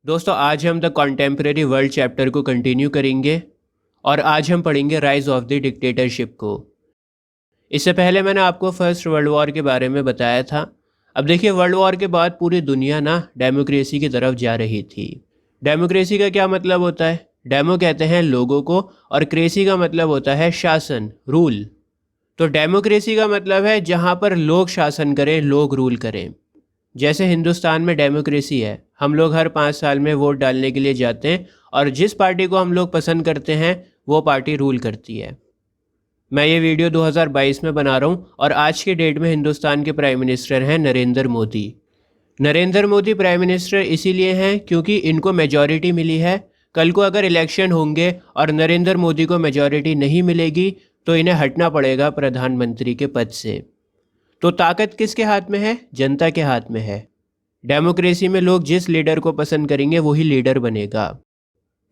दोस्तों आज हम द कॉन्टेम्प्रेरी वर्ल्ड चैप्टर को कंटिन्यू करेंगे और आज हम पढ़ेंगे राइज ऑफ द डिक्टेटरशिप को। इससे पहले मैंने आपको फर्स्ट वर्ल्ड वॉर के बारे में बताया था। अब देखिए, वर्ल्ड वॉर के बाद पूरी दुनिया ना डेमोक्रेसी की तरफ जा रही थी। डेमोक्रेसी का क्या मतलब होता है? डेमो कहते हैं लोगों को और क्रेसी का मतलब होता है शासन, रूल। तो डेमोक्रेसी का मतलब है जहाँ पर लोग शासन करें, लोग रूल करें। जैसे हिंदुस्तान में डेमोक्रेसी है, हम लोग हर 5 साल में वोट डालने के लिए जाते हैं और जिस पार्टी को हम लोग पसंद करते हैं वो पार्टी रूल करती है। मैं ये वीडियो 2022 में बना रहा हूँ और आज के डेट में हिंदुस्तान के प्राइम मिनिस्टर हैं नरेंद्र मोदी। नरेंद्र मोदी प्राइम मिनिस्टर इसीलिए हैं क्योंकि इनको मेजॉरिटी मिली है। कल को अगर इलेक्शन होंगे और नरेंद्र मोदी को मेजॉरिटी नहीं मिलेगी तो इन्हें हटना पड़ेगा प्रधानमंत्री के पद से। तो ताकत किसके हाथ में है? जनता के हाथ में है। डेमोक्रेसी में लोग जिस लीडर को पसंद करेंगे वही लीडर बनेगा।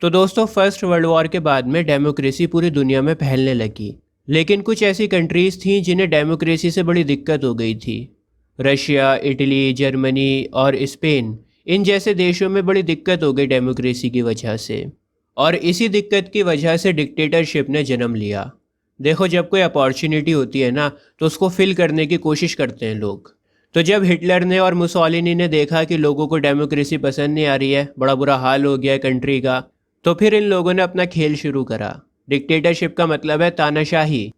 तो दोस्तों, फर्स्ट वर्ल्ड वॉर के बाद में डेमोक्रेसी पूरी दुनिया में फैलने लगी, लेकिन कुछ ऐसी कंट्रीज़ थीं जिन्हें डेमोक्रेसी से बड़ी दिक्कत हो गई थी। रशिया, इटली, जर्मनी और स्पेन, इन जैसे देशों में बड़ी दिक्कत हो गई डेमोक्रेसी की वजह से, और इसी दिक्कत की वजह से डिक्टेटरशिप ने जन्म लिया। देखो, जब कोई अपॉर्चुनिटी होती है ना तो उसको फिल करने की कोशिश करते हैं लोग। तो जब हिटलर ने और मुसोलिनी ने देखा कि लोगों को डेमोक्रेसी पसंद नहीं आ रही है, बड़ा बुरा हाल हो गया है कंट्री का, तो फिर इन लोगों ने अपना खेल शुरू करा। डिक्टेटरशिप का मतलब है तानाशाही।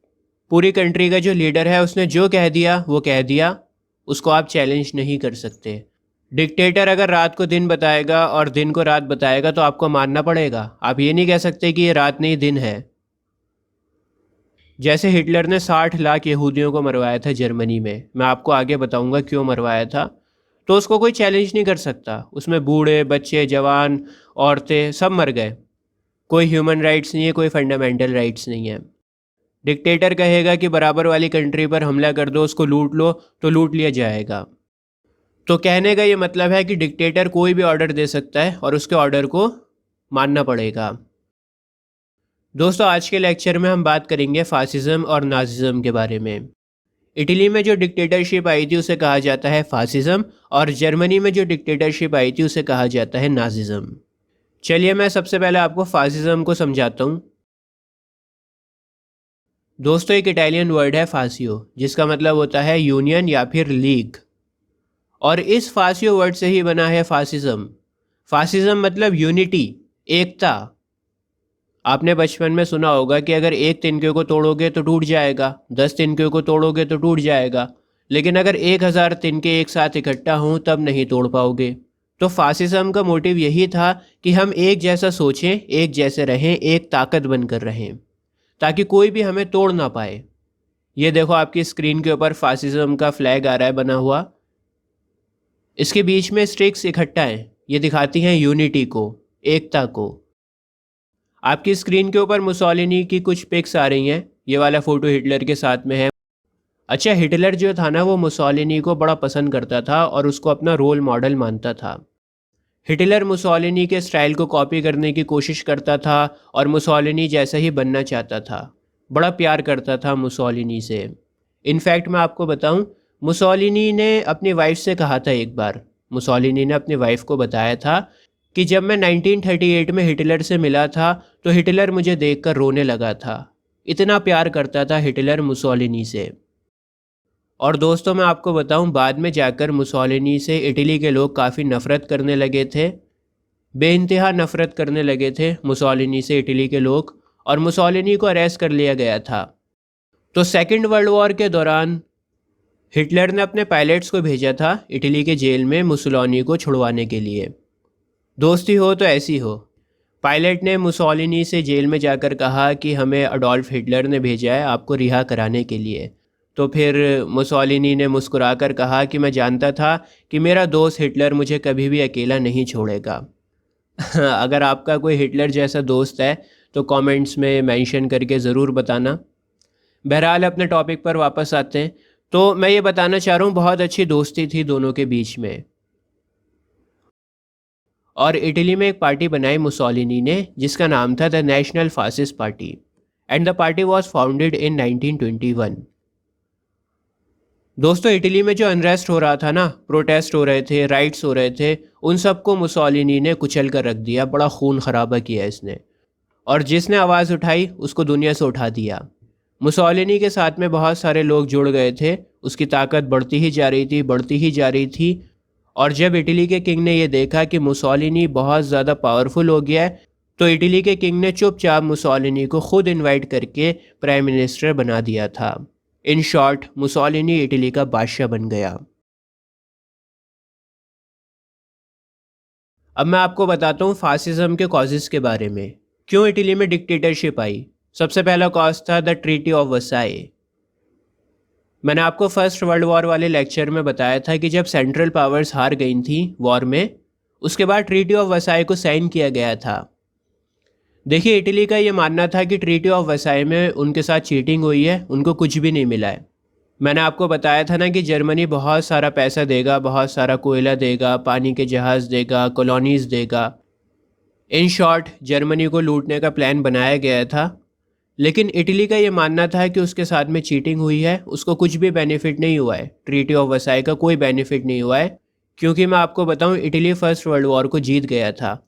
पूरी कंट्री का जो लीडर है उसने जो कह दिया वो कह दिया, उसको आप चैलेंज नहीं कर सकते। डिक्टेटर अगर रात को दिन बताएगा और दिन को रात बताएगा तो आपको मानना पड़ेगा। आप ये नहीं कह सकते कि ये रात नहीं दिन है। जैसे हिटलर ने 60 लाख यहूदियों को मरवाया था जर्मनी में, मैं आपको आगे बताऊंगा क्यों मरवाया था, तो उसको कोई चैलेंज नहीं कर सकता। उसमें बूढ़े, बच्चे, जवान, औरतें सब मर गए। कोई ह्यूमन राइट्स नहीं है, कोई फंडामेंटल राइट्स नहीं है। डिक्टेटर कहेगा कि बराबर वाली कंट्री पर हमला कर दो, उसको लूट लो, तो लूट लिया जाएगा। तो कहने का ये मतलब है कि डिक्टेटर कोई भी ऑर्डर दे सकता है और उसके ऑर्डर को मानना पड़ेगा। दोस्तों, आज के लेक्चर में हम बात करेंगे फासिज्म और नाजिज्म के बारे में। इटली में जो डिक्टेटरशिप आई थी उसे कहा जाता है फासिज्म, और जर्मनी में जो डिक्टेटरशिप आई थी उसे कहा जाता है नाजिज्म। चलिए मैं सबसे पहले आपको फासिज्म को समझाता हूँ। दोस्तों, एक इटालियन वर्ड है फासियो, जिसका मतलब होता है यूनियन या फिर लीग, और इस फासियो वर्ड से ही बना है फासिज्म। फासिज्म मतलब यूनिटी, एकता। आपने बचपन में सुना होगा कि अगर एक तिनके को तोड़ोगे तो टूट जाएगा, 10 तिनके को तोड़ोगे तो टूट जाएगा, लेकिन अगर 1000 तिनके एक साथ इकट्ठा हों तब नहीं तोड़ पाओगे। तो फासिज्म का मोटिव यही था कि हम एक जैसा सोचें, एक जैसे रहें, एक ताकत बनकर रहें, ताकि कोई भी हमें तोड़ ना पाए। ये देखो, आपकी स्क्रीन के ऊपर फासिज्म का फ्लैग आ रहा है बना हुआ। इसके बीच में स्टिक्स इकट्ठा हैं, ये दिखाती हैं यूनिटी को, एकता को। आपकी स्क्रीन के ऊपर मुसोलिनी की कुछ पिक्स आ रही हैं। ये वाला फ़ोटो हिटलर के साथ में है। अच्छा, हिटलर जो था ना वो मुसोलिनी को बड़ा पसंद करता था और उसको अपना रोल मॉडल मानता था। हिटलर मुसोलिनी के स्टाइल को कॉपी करने की कोशिश करता था और मुसोलिनी जैसा ही बनना चाहता था। बड़ा प्यार करता था मुसोलिनी से। इनफैक्ट मैं आपको बताऊं, मुसोलिनी ने अपनी वाइफ से कहा था एक बार, मुसोलिनी ने अपनी वाइफ को बताया था कि जब मैं 1938 में हिटलर से मिला था तो हिटलर मुझे देखकर रोने लगा था। इतना प्यार करता था हिटलर मुसोलिनी से। और दोस्तों, मैं आपको बताऊं, बाद में जाकर मुसोलिनी से इटली के लोग काफ़ी नफ़रत करने लगे थे। बेइंतहा नफ़रत करने लगे थे मुसोलिनी से इटली के लोग, और मुसोलिनी को अरेस्ट कर लिया गया था। तो सेकेंड वर्ल्ड वॉर के दौरान हिटलर ने अपने पायलट्स को भेजा था इटली के जेल में मुसोलिनी को छुड़वाने के लिए। दोस्ती हो तो ऐसी हो। पायलट ने मुसोलिनी से जेल में जाकर कहा कि हमें अडोल्फ हिटलर ने भेजा है आपको रिहा कराने के लिए। तो फिर मुसोलिनी ने मुस्कुराकर कहा कि मैं जानता था कि मेरा दोस्त हिटलर मुझे कभी भी अकेला नहीं छोड़ेगा। अगर आपका कोई हिटलर जैसा दोस्त है तो कमेंट्स में मेंशन करके ज़रूर बताना। बहरहाल, अपने टॉपिक पर वापस आते हैं। तो मैं ये बताना चाह रहा हूँ, बहुत अच्छी दोस्ती थी दोनों के बीच में। और इटली में एक पार्टी बनाई मुसोलिनी ने जिसका नाम था the national fascist party, and the party was founded in 1921। दोस्तों इटली में जो अनरेस्ट हो रहा था ना, प्रोटेस्ट हो रहे थे, राइट्स हो रहे थे, उन सबको मुसोलिनी ने कुचल कर रख दिया। बड़ा खून खराबा किया इसने, और जिसने आवाज़ उठाई उसको दुनिया से उठा दिया। मुसोलिनी के साथ में बहुत सारे लोग जुड़ गए थे, उसकी ताकत बढ़ती ही जा रही थी, बढ़ती ही जा रही थी। और जब इटली के किंग ने ये देखा कि मुसोलिनी बहुत ज़्यादा पावरफुल हो गया है, तो इटली के किंग ने चुपचाप मुसोलिनी को खुद इनवाइट करके प्राइम मिनिस्टर बना दिया था। इन शॉर्ट, मुसोलिनी इटली का बादशाह बन गया। अब मैं आपको बताता हूँ फासिज्म के कॉजेज़ के बारे में, क्यों इटली में डिक्टेटरशिप आई। सबसे पहला कॉज था द ट्रीटी ऑफ वर्साई। मैंने आपको फर्स्ट वर्ल्ड वॉर वाले लेक्चर में बताया था कि जब सेंट्रल पावर्स हार गई थी वॉर में, उसके बाद ट्रीटी ऑफ वर्साई को साइन किया गया था। देखिए इटली का ये मानना था कि ट्रीटी ऑफ वर्साई में उनके साथ चीटिंग हुई है, उनको कुछ भी नहीं मिला है। मैंने आपको बताया था ना कि जर्मनी बहुत सारा पैसा देगा, बहुत सारा कोयला देगा, पानी के जहाज़ देगा, कॉलोनीज़ देगा। इन शॉर्ट जर्मनी को लूटने का प्लान बनाया गया था। लेकिन इटली का ये मानना था कि उसके साथ में चीटिंग हुई है, उसको कुछ भी बेनिफिट नहीं हुआ है, ट्रीटी ऑफ वर्साई का कोई बेनिफिट नहीं हुआ है। क्योंकि मैं आपको बताऊं इटली फर्स्ट वर्ल्ड वॉर को जीत गया था।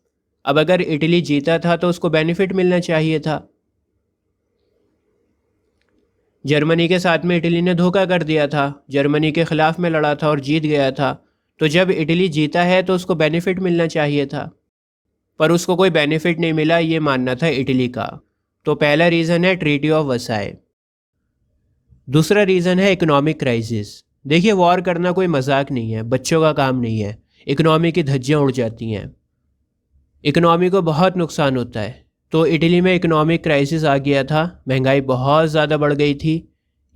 अब अगर इटली जीता था तो उसको बेनिफिट मिलना चाहिए था। जर्मनी के साथ में इटली ने धोखा कर दिया था, जर्मनी के ख़िलाफ़ में लड़ा था और जीत गया था। तो जब इटली जीता है तो उसको बेनिफिट मिलना चाहिए था, पर उसको कोई बेनिफिट नहीं मिला, ये मानना था इटली का। तो पहला रीज़न है ट्रीटी ऑफ वर्साई। दूसरा रीज़न है इकोनॉमिक क्राइसिस। देखिए वॉर करना कोई मजाक नहीं है, बच्चों का काम नहीं है। इकोनॉमी की धज्जियाँ उड़ जाती हैं, इकोनॉमी को बहुत नुकसान होता है। तो इटली में इकोनॉमिक क्राइसिस आ गया था, महंगाई बहुत ज़्यादा बढ़ गई थी।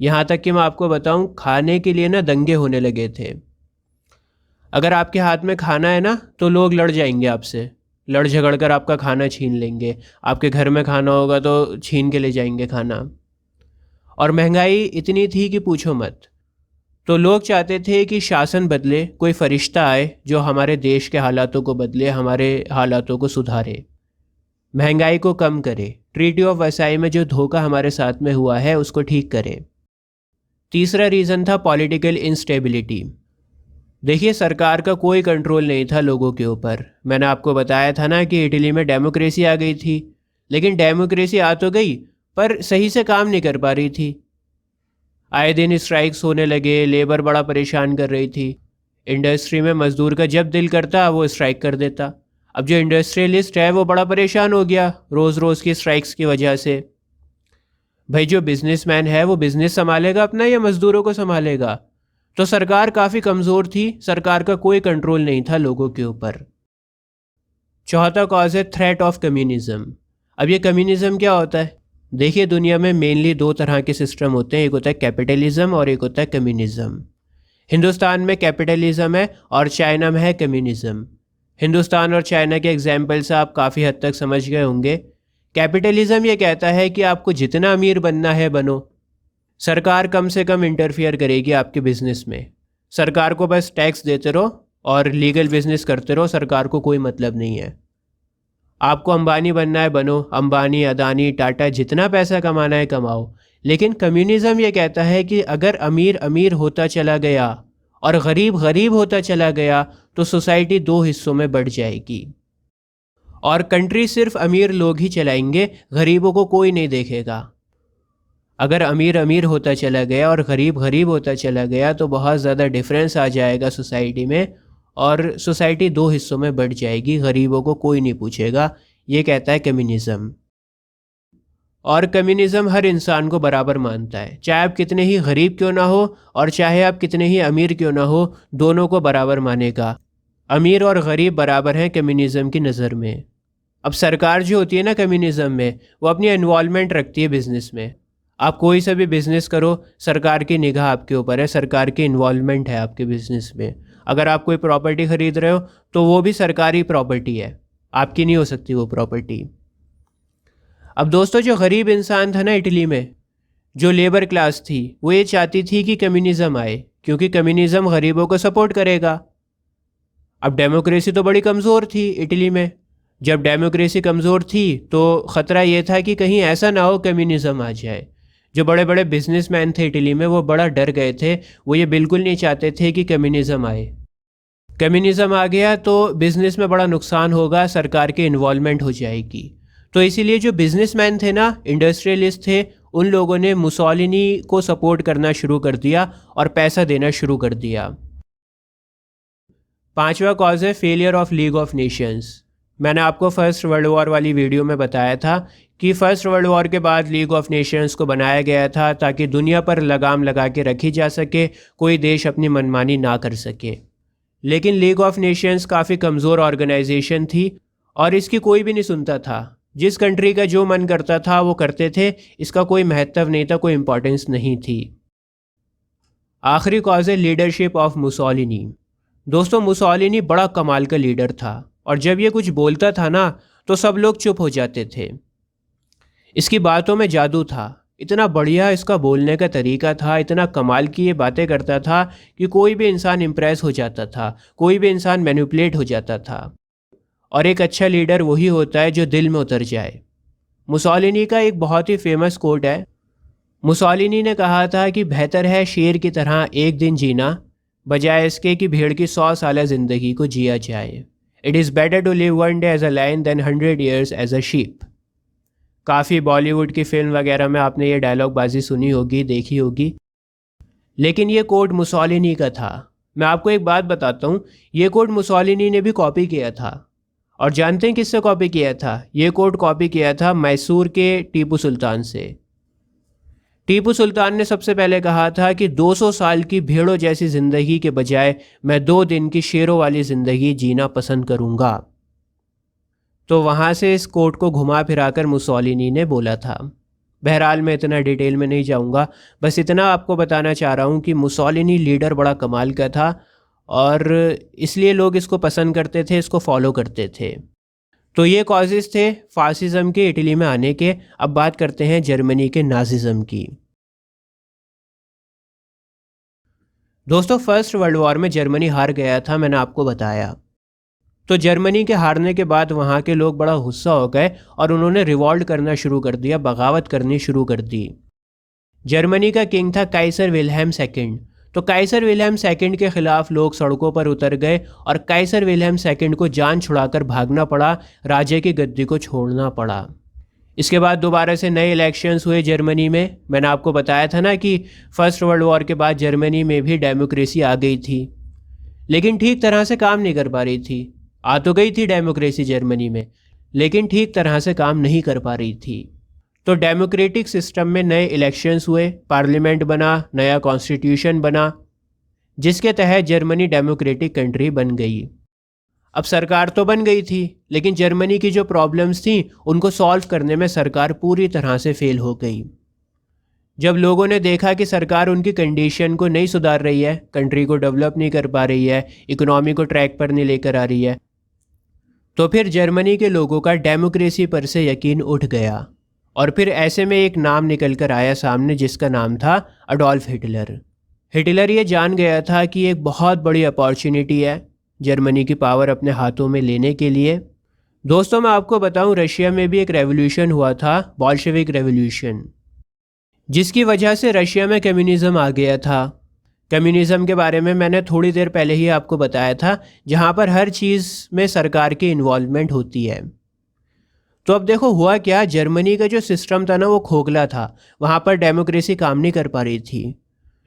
यहाँ तक कि मैं आपको बताऊँ खाने के लिए ना दंगे होने लगे थे। अगर आपके हाथ में खाना है ना तो लोग लड़ जाएंगे आपसे, लड़ झगड़ कर आपका खाना छीन लेंगे। आपके घर में खाना होगा तो छीन के ले जाएंगे खाना। और महंगाई इतनी थी कि पूछो मत। तो लोग चाहते थे कि शासन बदले, कोई फरिश्ता आए जो हमारे देश के हालातों को बदले, हमारे हालातों को सुधारे, महंगाई को कम करे, ट्रीटी ऑफ वर्साई में जो धोखा हमारे साथ में हुआ है उसको ठीक करे। तीसरा रीज़न था पॉलिटिकल इंस्टेबिलिटी। देखिए सरकार का कोई कंट्रोल नहीं था लोगों के ऊपर। मैंने आपको बताया था ना कि इटली में डेमोक्रेसी आ गई थी, लेकिन डेमोक्रेसी आ तो गई पर सही से काम नहीं कर पा रही थी। आए दिन स्ट्राइक्स होने लगे, लेबर बड़ा परेशान कर रही थी। इंडस्ट्री में मज़दूर का जब दिल करता वो स्ट्राइक कर देता। अब जो इंडस्ट्रियलिस्ट है वो बड़ा परेशान हो गया रोज़ रोज़ की स्ट्राइक्स की वजह से। भाई जो बिजनेसमैन है वो बिजनेस संभालेगा अपना या मज़दूरों को संभालेगा? तो सरकार काफ़ी कमज़ोर थी, सरकार का कोई कंट्रोल नहीं था लोगों के ऊपर। चौथा कॉज है थ्रेट ऑफ कम्युनिज़म। अब ये कम्युनिज़म क्या होता है? देखिए दुनिया में मेनली दो तरह के सिस्टम होते हैं, एक होता है कैपिटलिज्म और एक होता है कम्युनिज़म। हिंदुस्तान में कैपिटलिज्म है और चाइना में है कम्युनिज़म। हिंदुस्तान और चाइना के एग्जाम्पल से आप काफ़ी हद तक समझ गए होंगे। कैपिटलिज्म ये कहता है कि आपको जितना अमीर बनना है बनो, सरकार कम से कम इंटरफियर करेगी आपके बिजनेस में। सरकार को बस टैक्स देते रहो और लीगल बिजनेस करते रहो, सरकार को कोई मतलब नहीं है। आपको अंबानी बनना है बनो, अंबानी, अदानी, टाटा, जितना पैसा कमाना है कमाओ। लेकिन कम्युनिज़म ये कहता है कि अगर अमीर अमीर होता चला गया और गरीब गरीब होता चला गया तो सोसाइटी दो हिस्सों में बढ़ जाएगी और कंट्री सिर्फ अमीर लोग ही चलाएंगे, गरीबों को कोई नहीं देखेगा। अगर अमीर अमीर होता चला गया और गरीब गरीब होता चला गया तो बहुत ज़्यादा डिफरेंस आ जाएगा सोसाइटी में और सोसाइटी दो हिस्सों में बढ़ जाएगी, गरीबों को कोई नहीं पूछेगा। ये कहता है कम्युनिज़म। और कम्युनिज़म हर इंसान को बराबर मानता है, चाहे आप कितने ही गरीब क्यों ना हो और चाहे आप कितने ही अमीर क्यों ना हो, दोनों को बराबर मानेगा। अमीर और गरीब बराबर हैं कम्युनिज़म की नज़र में। अब सरकार जो होती है ना कम्युनिज़म में, वो अपनी इन्वॉल्वमेंट रखती है बिज़नेस में। आप कोई सा भी बिज़नेस करो, सरकार की निगाह आपके ऊपर है, सरकार की इन्वॉल्वमेंट है आपके बिज़नेस में। अगर आप कोई प्रॉपर्टी ख़रीद रहे हो तो वो भी सरकारी प्रॉपर्टी है, आपकी नहीं हो सकती वो प्रॉपर्टी। अब दोस्तों जो गरीब इंसान था ना इटली में, जो लेबर क्लास थी, वो ये चाहती थी कि कम्युनिज़म आए क्योंकि कम्युनिज़म गरीबों को सपोर्ट करेगा। अब डेमोक्रेसी तो बड़ी कमज़ोर थी इटली में। जब डेमोक्रेसी कमज़ोर थी तो ख़तरा ये था कि कहीं ऐसा ना हो कम्युनिज़म आ जाए। जो बड़े बड़े बिजनेसमैन थे इटली में वो बड़ा डर गए थे। वो ये बिल्कुल नहीं चाहते थे कि कम्युनिज़्म आए। कम्युनिज़्म आ गया तो बिज़नेस में बड़ा नुकसान होगा, सरकार की इन्वॉल्वमेंट हो जाएगी। तो इसीलिए जो बिजनेसमैन थे ना, इंडस्ट्रियलिस्ट थे, उन लोगों ने मुसोलिनी को सपोर्ट करना शुरू कर दिया और पैसा देना शुरू कर दिया। पांचवा कॉज है failure of league of Nations. मैंने आपको फर्स्ट वर्ल्ड वॉर वाली वीडियो में बताया था कि फर्स्ट वर्ल्ड वॉर के बाद लीग ऑफ नेशंस को बनाया गया था ताकि दुनिया पर लगाम लगा के रखी जा सके, कोई देश अपनी मनमानी ना कर सके। लेकिन लीग ऑफ नेशंस काफ़ी कमज़ोर ऑर्गेनाइजेशन थी और इसकी कोई भी नहीं सुनता था। जिस कंट्री का जो मन करता था वो करते थे, इसका कोई महत्व नहीं था, कोई इम्पोर्टेंस नहीं थी। आखिरी कॉज है लीडरशिप ऑफ मुसोलिनी। दोस्तों, मुसोलिनी बड़ा कमाल का लीडर था और जब ये कुछ बोलता था ना तो सब लोग चुप हो जाते थे। इसकी बातों में जादू था, इतना बढ़िया इसका बोलने का तरीका था, इतना कमाल की ये बातें करता था कि कोई भी इंसान इम्प्रेस हो जाता था, कोई भी इंसान मैनिपुलेट हो जाता था। और एक अच्छा लीडर वही होता है जो दिल में उतर जाए। मुसोलिनी का एक बहुत ही फेमस कोट है। मुसोलिनी ने कहा था कि बेहतर है शेर की तरह एक दिन जीना बजाय इसके कि भेड़ की 100 साल ज़िंदगी को जिया जाए। It is better to live one day as a lion than 100 years as a sheep. काफ़ी बॉलीवुड की फिल्म वगैरह में आपने ये डायलॉग बाजी सुनी होगी, देखी होगी। लेकिन ये कोट मुसोलिनी का था। मैं आपको एक बात बताता हूँ, ये कोट मुसोलिनी ने भी कॉपी किया था। और जानते हैं किससे कॉपी किया था? ये कोट कॉपी किया था मैसूर के टीपू सुल्तान से। टीपू सुल्तान ने सबसे पहले कहा था कि 200 साल की भेड़ों जैसी ज़िंदगी के बजाय मैं 2 दिन की शेरों वाली ज़िंदगी जीना पसंद करूँगा। तो वहाँ से इस कोट को घुमा फिराकर मुसोलिनी ने बोला था। बहरहाल मैं इतना डिटेल में नहीं जाऊँगा, बस इतना आपको बताना चाह रहा हूँ कि मुसोलिनी लीडर बड़ा कमाल का था और इसलिए लोग इसको पसंद करते थे, इसको फॉलो करते थे। तो ये कॉजेज़ थे फासिज़म के इटली में आने के। अब बात करते हैं जर्मनी के नाज़िज़म की। दोस्तों, फर्स्ट वर्ल्ड वॉर में जर्मनी हार गया था, मैंने आपको बताया। तो जर्मनी के हारने के बाद वहाँ के लोग बड़ा गुस्सा हो गए और उन्होंने रिवॉल्ट करना शुरू कर दिया, बगावत करनी शुरू कर दी। जर्मनी का किंग था काइसर विल्हेम सेकंड। तो काइसर विल्हेम सेकंड के खिलाफ लोग सड़कों पर उतर गए और काइसर विल्हेम सेकंड को जान छुड़ाकर भागना पड़ा, राजे की गद्दी को छोड़ना पड़ा। इसके बाद दोबारा से नए इलेक्शंस हुए जर्मनी में। मैंने आपको बताया था ना कि फर्स्ट वर्ल्ड वॉर के बाद जर्मनी में भी डेमोक्रेसी आ गई थी, लेकिन ठीक तरह से काम नहीं कर पा रही थी। आ तो गई थी डेमोक्रेसी जर्मनी में, लेकिन ठीक तरह से काम नहीं कर पा रही थी। तो डेमोक्रेटिक सिस्टम में नए इलेक्शंस हुए, पार्लियामेंट बना, नया कॉन्स्टिट्यूशन बना, जिसके तहत जर्मनी डेमोक्रेटिक कंट्री बन गई। अब सरकार तो बन गई थी, लेकिन जर्मनी की जो प्रॉब्लम्स थी उनको सॉल्व करने में सरकार पूरी तरह से फेल हो गई। जब लोगों ने देखा कि सरकार उनकी कंडीशन को नहीं सुधार रही है, कंट्री को डेवलप नहीं कर पा रही है, इकोनॉमी को ट्रैक पर नहीं लेकर आ रही है, तो फिर जर्मनी के लोगों का डेमोक्रेसी पर से यकीन उठ गया। और फिर ऐसे में एक नाम निकल कर आया सामने, जिसका नाम था अडोल्फ हिटलर। हिटलर ये जान गया था कि एक बहुत बड़ी अपॉर्चुनिटी है जर्मनी की पावर अपने हाथों में लेने के लिए। दोस्तों, मैं आपको बताऊं, रशिया में भी एक रेवोल्यूशन हुआ था, बोल्शेविक रेवोल्यूशन, जिसकी वजह से रशिया में कम्युनिज़्म आ गया था। कम्युनिज़्म के बारे में मैंने थोड़ी देर पहले ही आपको बताया था, जहां पर हर चीज़ में सरकार की इन्वॉल्वमेंट होती है। तो अब देखो हुआ क्या, जर्मनी का जो सिस्टम था ना वो खोखला था, वहाँ पर डेमोक्रेसी काम नहीं कर पा रही थी।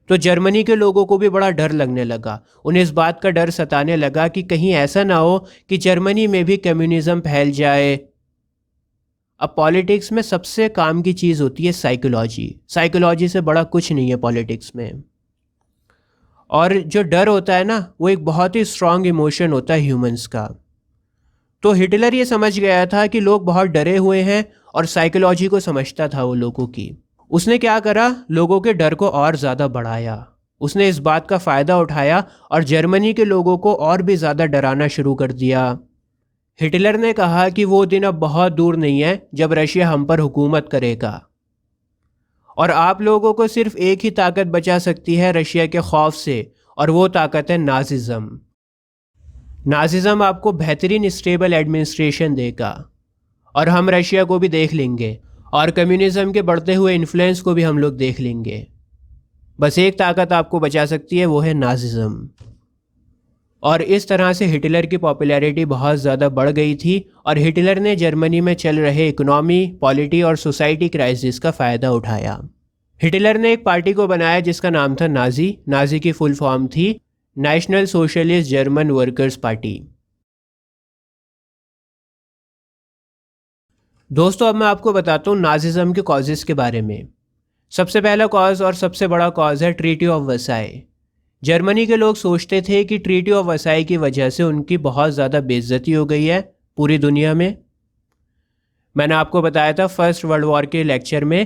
तो जर्मनी के लोगों को भी बड़ा डर लगने लगा। उन्हें इस बात का डर सताने लगा कि कहीं ऐसा ना हो कि जर्मनी में भी कम्युनिज़्म फैल जाए। अब पॉलिटिक्स में सबसे काम की चीज़ होती है साइकोलॉजी। साइकोलॉजी से बड़ा कुछ नहीं है पॉलिटिक्स में। और जो डर होता है ना, वो एक बहुत ही स्ट्रॉन्ग इमोशन होता है ह्यूमंस का। तो हिटलर ये समझ गया था कि लोग बहुत डरे हुए हैं और साइकोलॉजी को समझता था वो लोगों की। उसने क्या करा, लोगों के डर को और ज़्यादा बढ़ाया। उसने इस बात का फ़ायदा उठाया और जर्मनी के लोगों को और भी ज़्यादा डराना शुरू कर दिया। हिटलर ने कहा कि वो दिन अब बहुत दूर नहीं है जब रशिया हम पर हुकूमत करेगा और आप लोगों को सिर्फ एक ही ताकत बचा सकती है रशिया के खौफ से, और वो ताकत है नाज़िज़्म। नाज़िज़्म आपको बेहतरीन स्टेबल एडमिनिस्ट्रेशन देगा और हम रशिया को भी देख लेंगे और कम्युनिज्म के बढ़ते हुए इन्फ्लुएंस को भी हम लोग देख लेंगे। बस एक ताकत आपको बचा सकती है, वो है नाजिज़्म। और इस तरह से हिटलर की पॉपुलैरिटी बहुत ज़्यादा बढ़ गई थी और हिटलर ने जर्मनी में चल रहे इकोनॉमी, पॉलिटी और सोसाइटी क्राइसिस का फ़ायदा उठाया। हिटलर ने एक पार्टी को बनाया जिसका नाम था नाज़ी। नाज़ी की फुल फॉर्म थी national socialist German workers party. दोस्तों, अब मैं आपको बताता हूँ नाजिज़्म के कॉजेज़ के बारे में। सबसे पहला कॉज और सबसे बड़ा कॉज है ट्रीटी ऑफ वर्साई। जर्मनी के लोग सोचते थे कि ट्रीटी ऑफ वर्साई की वजह से उनकी बहुत ज़्यादा बेइज्जती हो गई है पूरी दुनिया में। मैंने आपको बताया था फर्स्ट वर्ल्ड वॉर के लेक्चर में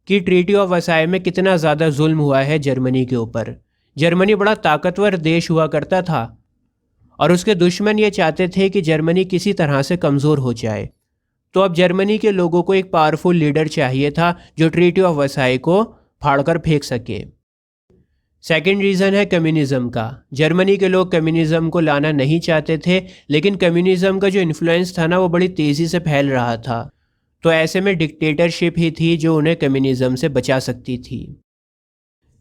कि ट्रीटी ऑफ वर्साई में कितना ज़्यादा जुल्म हुआ है जर्मनी के ऊपर। जर्मनी बड़ा ताकतवर देश हुआ करता था और उसके दुश्मन ये चाहते थे कि जर्मनी किसी तरह से कमज़ोर हो जाए। तो अब जर्मनी के लोगों को एक पावरफुल लीडर चाहिए था जो ट्रीटी ऑफ वर्साई को फाड़कर फेंक सके। सेकेंड रीज़न है कम्युनिज़म का। जर्मनी के लोग कम्युनिज़म को लाना नहीं चाहते थे, लेकिन कम्युनिज़म का जो इन्फ्लुएंस था ना, वो बड़ी तेज़ी से फैल रहा था। तो ऐसे में डिक्टेटरशिप ही थी जो उन्हें कम्युनिज़म से बचा सकती थी।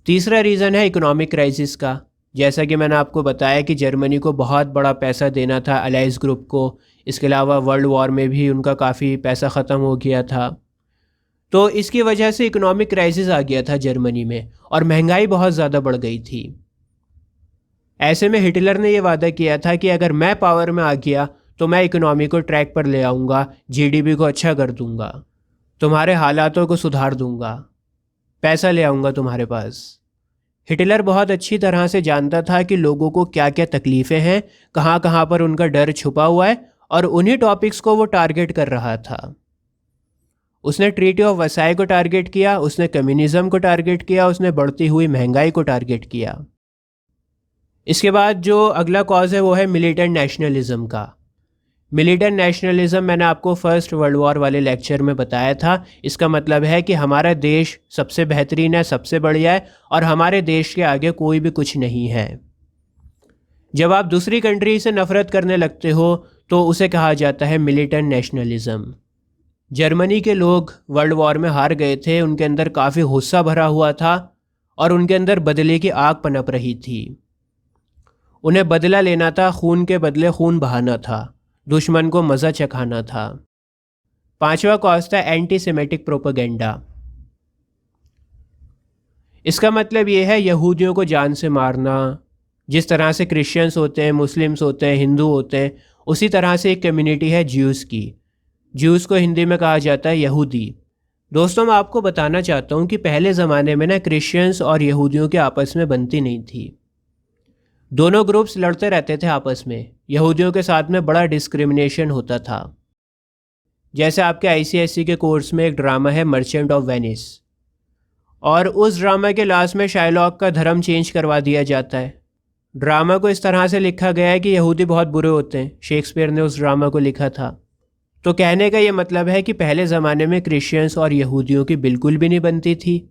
तीसरा रीज़न है इकोनॉमिक क्राइसिस का। जैसा कि मैंने आपको बताया कि जर्मनी को बहुत बड़ा पैसा देना था अलाइज ग्रुप को। इसके अलावा वर्ल्ड वॉर में भी उनका काफ़ी पैसा ख़त्म हो गया था। तो इसकी वजह से इकोनॉमिक क्राइसिस आ गया था जर्मनी में और महंगाई बहुत ज़्यादा बढ़ गई थी। ऐसे में हिटलर ने यह वादा किया था कि अगर मैं पावर में आ गया तो मैं इकोनॉमी को ट्रैक पर ले आऊँगा, जीडीपी को अच्छा कर दूँगा, तुम्हारे हालातों को सुधार दूँगा, पैसा ले आऊँगा तुम्हारे पास। हिटलर बहुत अच्छी तरह से जानता था कि लोगों को क्या क्या तकलीफ़ें हैं, कहाँ कहाँ पर उनका डर छुपा हुआ है, और उन्हीं टॉपिक्स को वो टारगेट कर रहा था। उसने ट्रीटी ऑफ वर्साई को टारगेट किया, उसने कम्युनिज़म को टारगेट किया, उसने बढ़ती हुई महंगाई को टारगेट किया। इसके बाद जो अगला कॉज है वो है मिलिटेंट नेशनलिज्म का। मिलिटेंट नेशनलिज्म मैंने आपको फर्स्ट वर्ल्ड वॉर वाले लेक्चर में बताया था। इसका मतलब है कि हमारा देश सबसे बेहतरीन है, सबसे बढ़िया है और हमारे देश के आगे कोई भी कुछ नहीं है। जब आप दूसरी कंट्री से नफ़रत करने लगते हो तो उसे कहा जाता है मिलिटेंट नेशनलिज्म। जर्मनी के लोग वर्ल्ड वॉर में हार गए थे, उनके अंदर काफ़ी गुस्सा भरा हुआ था और उनके अंदर बदले की आग पनप रही थी। उन्हें बदला लेना था, खून के बदले खून बहाना था, दुश्मन को मज़ा चखाना था। पांचवा कॉज था एंटी सेमेटिक प्रोपेगेंडा। इसका मतलब ये है यहूदियों को जान से मारना। जिस तरह से क्रिश्चियंस होते हैं, मुस्लिम्स होते हैं, हिंदू होते हैं, उसी तरह से एक कम्युनिटी है ज्यूज़ की। ज्यूज़ को हिंदी में कहा जाता है यहूदी। दोस्तों, मैं आपको बताना चाहता हूँ कि पहले ज़माने में ना क्रिश्चियंस और यहूदियों के आपस में बनती नहीं थी। दोनों ग्रुप्स लड़ते रहते थे आपस में। यहूदियों के साथ में बड़ा डिस्क्रिमिनेशन होता था। जैसे आपके आईसीएसई के कोर्स में एक ड्रामा है मर्चेंट ऑफ वेनिस, और उस ड्रामा के लास्ट में शाइलॉक का धर्म चेंज करवा दिया जाता है। ड्रामा को इस तरह से लिखा गया है कि यहूदी बहुत बुरे होते हैं। शेक्सपियर ने उस ड्रामा को लिखा था। तो कहने का ये मतलब है कि पहले ज़माने में क्रिश्चियंस और यहूदियों की बिल्कुल भी नहीं बनती थी।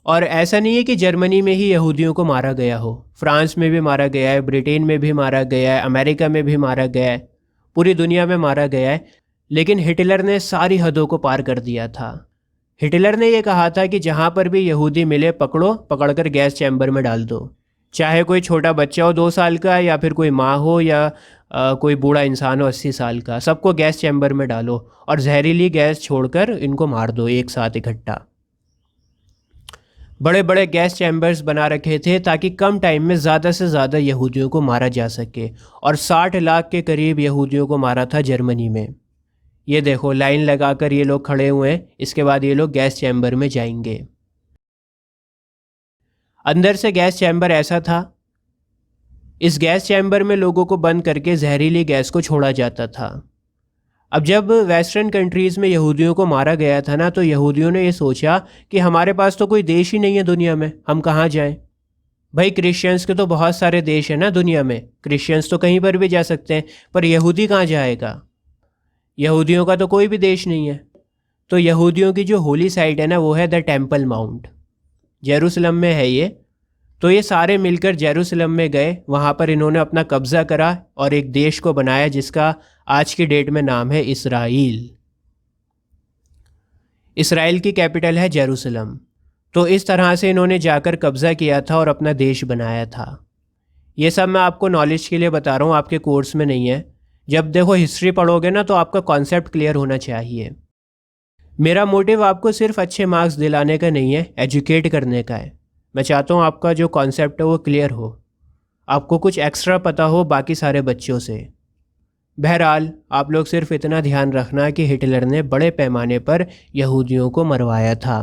और ऐसा नहीं है कि जर्मनी में ही यहूदियों को मारा गया हो, फ्रांस में भी मारा गया है, ब्रिटेन में भी मारा गया है, अमेरिका में भी मारा गया है, पूरी दुनिया में मारा गया है। लेकिन हिटलर ने सारी हदों को पार कर दिया था। हिटलर ने यह कहा था कि जहाँ पर भी यहूदी मिले पकड़ो, पकड़कर गैस चैम्बर में डाल दो। चाहे कोई छोटा बच्चा हो 2 साल का, या फिर कोई माँ हो, या कोई बूढ़ा इंसान हो 80 साल का, सबको गैस चैम्बर में डालो और जहरीली गैस छोड़कर इनको मार दो एक साथ इकट्ठा। बड़े बड़े गैस चैम्बर्स बना रखे थे ताकि कम टाइम में ज़्यादा से ज़्यादा यहूदियों को मारा जा सके, और 60 लाख के करीब यहूदियों को मारा था जर्मनी में। ये देखो, लाइन लगाकर ये लोग खड़े हुए हैं। इसके बाद ये लोग गैस चैम्बर में जाएंगे। अंदर से गैस चैम्बर ऐसा था, इस गैस चैम्बर में लोगों को बंद करके जहरीली गैस को छोड़ा जाता था। अब जब वेस्टर्न कंट्रीज़ में यहूदियों को मारा गया था ना, तो यहूदियों ने ये सोचा कि हमारे पास तो कोई देश ही नहीं है दुनिया में, हम कहाँ जाएं। भाई, क्रिश्चियंस के तो बहुत सारे देश हैं ना दुनिया में, क्रिश्चियंस तो कहीं पर भी जा सकते हैं, पर यहूदी कहाँ जाएगा। यहूदियों का तो कोई भी देश नहीं है। तो यहूदियों की जो होली साइट है ना, वो है द टेम्पल माउंट, जेरूसलम में है ये। तो ये सारे मिलकर जेरूसलम में गए, वहाँ पर इन्होंने अपना कब्ज़ा करा और एक देश को बनाया जिसका आज की डेट में नाम है इसराइल। इसराइल की कैपिटल है जेरूसलम। तो इस तरह से इन्होंने जाकर कब्ज़ा किया था और अपना देश बनाया था। ये सब मैं आपको नॉलेज के लिए बता रहा हूँ, आपके कोर्स में नहीं है। जब देखो हिस्ट्री पढ़ोगे ना तो आपका कॉन्सेप्ट क्लियर होना चाहिए। मेरा मोटिव आपको सिर्फ अच्छे मार्क्स दिलाने का नहीं है, एजुकेट करने का है। मैं चाहता हूँ आपका जो कॉन्सेप्ट है वो क्लियर हो, आपको कुछ एक्स्ट्रा पता हो बाकी सारे बच्चों से। बहरहाल आप लोग सिर्फ इतना ध्यान रखना कि हिटलर ने बड़े पैमाने पर यहूदियों को मरवाया था,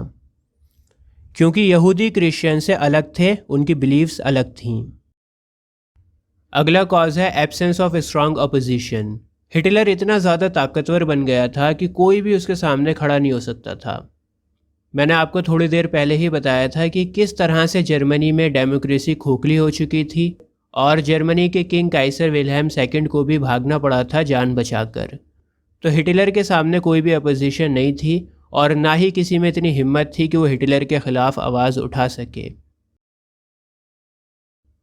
क्योंकि यहूदी क्रिश्चियन से अलग थे, उनकी बिलीव्स अलग थीं। अगला कॉज है absence of strong opposition. Hitler इतना ज़्यादा ताकतवर बन गया था कि कोई भी उसके सामने खड़ा नहीं हो सकता था। मैंने आपको थोड़ी देर पहले ही बताया था कि किस तरह से जर्मनी में डेमोक्रेसी खोखली हो चुकी थी और जर्मनी के किंग काइसर विल्हेम सेकंड को भी भागना पड़ा था जान बचाकर। तो हिटलर के सामने कोई भी अपोजिशन नहीं थी और ना ही किसी में इतनी हिम्मत थी कि वो हिटलर के ख़िलाफ़ आवाज़ उठा सके।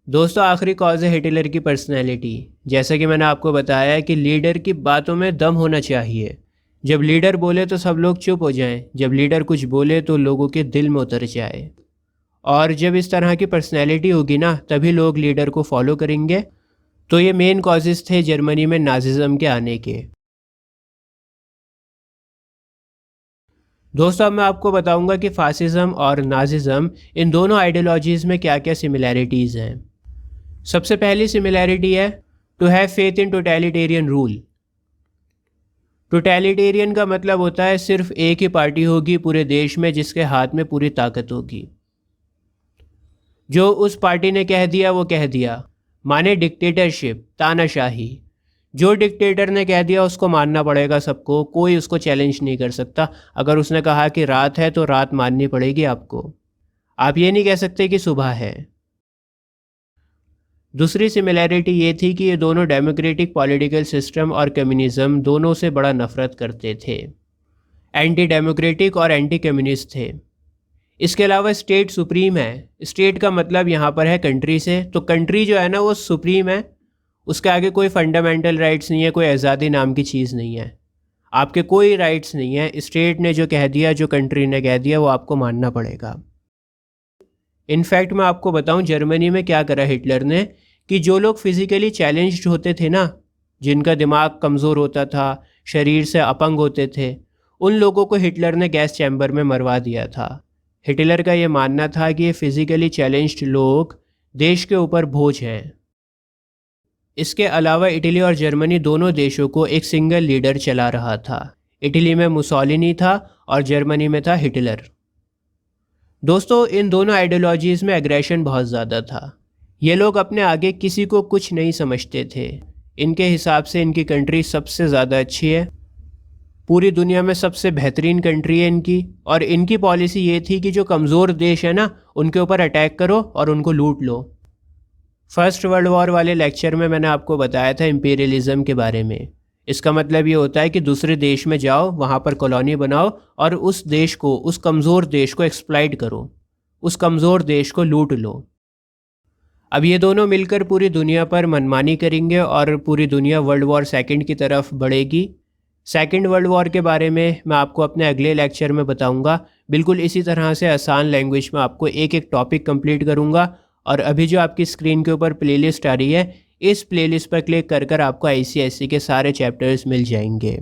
दोस्तों आखिरी कॉज है हिटलर की पर्सनैलिटी। जैसा कि मैंने आपको बताया कि लीडर की बातों में दम होना चाहिए। जब लीडर बोले तो सब लोग चुप हो जाएं, जब लीडर कुछ बोले तो लोगों के दिल में उतर जाए। और जब इस तरह की पर्सनैलिटी होगी ना तभी लोग लीडर को फॉलो करेंगे। तो ये मेन कॉजेज़ थे जर्मनी में नाजिज़म के आने के। दोस्तों अब मैं आपको बताऊंगा कि फासिज़म और नाजिज़म इन दोनों आइडियोलॉजीज़ में क्या क्या सिमिलैरिटीज़ हैं। सबसे पहली सिमिलैरिटी है to have faith in totalitarian rule. Totalitarian का मतलब होता है सिर्फ एक ही पार्टी होगी पूरे देश में जिसके हाथ में पूरी ताकत होगी। जो उस पार्टी ने कह दिया वो कह दिया, माने डिक्टेटरशिप, तानाशाही। जो डिक्टेटर ने कह दिया उसको मानना पड़ेगा सबको, कोई उसको चैलेंज नहीं कर सकता। अगर उसने कहा कि रात है तो रात माननी पड़ेगी आपको, आप ये नहीं कह सकते कि सुबह है। दूसरी सिमिलैरिटी ये थी कि ये दोनों डेमोक्रेटिक पॉलिटिकल सिस्टम और कम्युनिज़्म दोनों से बड़ा नफ़रत करते थे, एंटी डेमोक्रेटिक और एंटी कम्युनिस्ट थे। इसके अलावा स्टेट सुप्रीम है। स्टेट का मतलब यहाँ पर है कंट्री से, तो कंट्री जो है ना वो सुप्रीम है, उसके आगे कोई फंडामेंटल राइट्स नहीं है, कोई आज़ादी नाम की चीज़ नहीं है, आपके कोई राइट्स नहीं है। स्टेट ने जो कह दिया, जो कंट्री ने कह दिया वो आपको मानना पड़ेगा। इनफैक्ट मैं आपको बताऊं जर्मनी में क्या करा हिटलर ने कि जो लोग फिज़िकली चैलेंज्ड होते थे ना, जिनका दिमाग कमज़ोर होता था, शरीर से अपंग होते थे, उन लोगों को हिटलर ने गैस चैम्बर में मरवा दिया था। हिटलर का ये मानना था कि ये फिज़िकली चैलेंज्ड लोग देश के ऊपर बोझ हैं। इसके अलावा इटली और जर्मनी दोनों देशों को एक सिंगल लीडर चला रहा था। इटली में मुसोलिनी था और जर्मनी में था हिटलर। दोस्तों इन दोनों आइडियोलॉजीज़ में एग्रेशन बहुत ज़्यादा था। ये लोग अपने आगे किसी को कुछ नहीं समझते थे। इनके हिसाब से इनकी कंट्री सबसे ज़्यादा अच्छी है, पूरी दुनिया में सबसे बेहतरीन कंट्री है इनकी। और इनकी पॉलिसी ये थी कि जो कमज़ोर देश है ना उनके ऊपर अटैक करो और उनको लूट लो। फर्स्ट वर्ल्ड वॉर वाले लेक्चर में मैंने आपको बताया था इम्पीरियलिज़म के बारे में। इसका मतलब ये होता है कि दूसरे देश में जाओ, वहाँ पर कॉलोनी बनाओ और उस देश को, उस कमज़ोर देश को एक्सप्लॉइट करो, उस कमज़ोर देश को लूट लो। अब ये दोनों मिलकर पूरी दुनिया पर मनमानी करेंगे और पूरी दुनिया वर्ल्ड वॉर सेकंड की तरफ बढ़ेगी। सेकंड वर्ल्ड वॉर के बारे में मैं आपको अपने अगले लेक्चर में बताऊंगा। बिल्कुल इसी तरह से आसान लैंग्वेज में आपको एक एक टॉपिक कंप्लीट करूंगा। और अभी जो आपकी स्क्रीन के ऊपर प्लेलिस्ट आ रही है, इस प्लेलिस्ट पर क्लिक कर कर आपको ICSE के सारे चैप्टर्स मिल जाएंगे।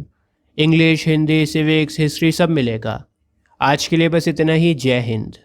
इंग्लिश, हिंदी, सिविक्स, हिस्ट्री सब मिलेगा। आज के लिए बस इतना ही। जय हिंद।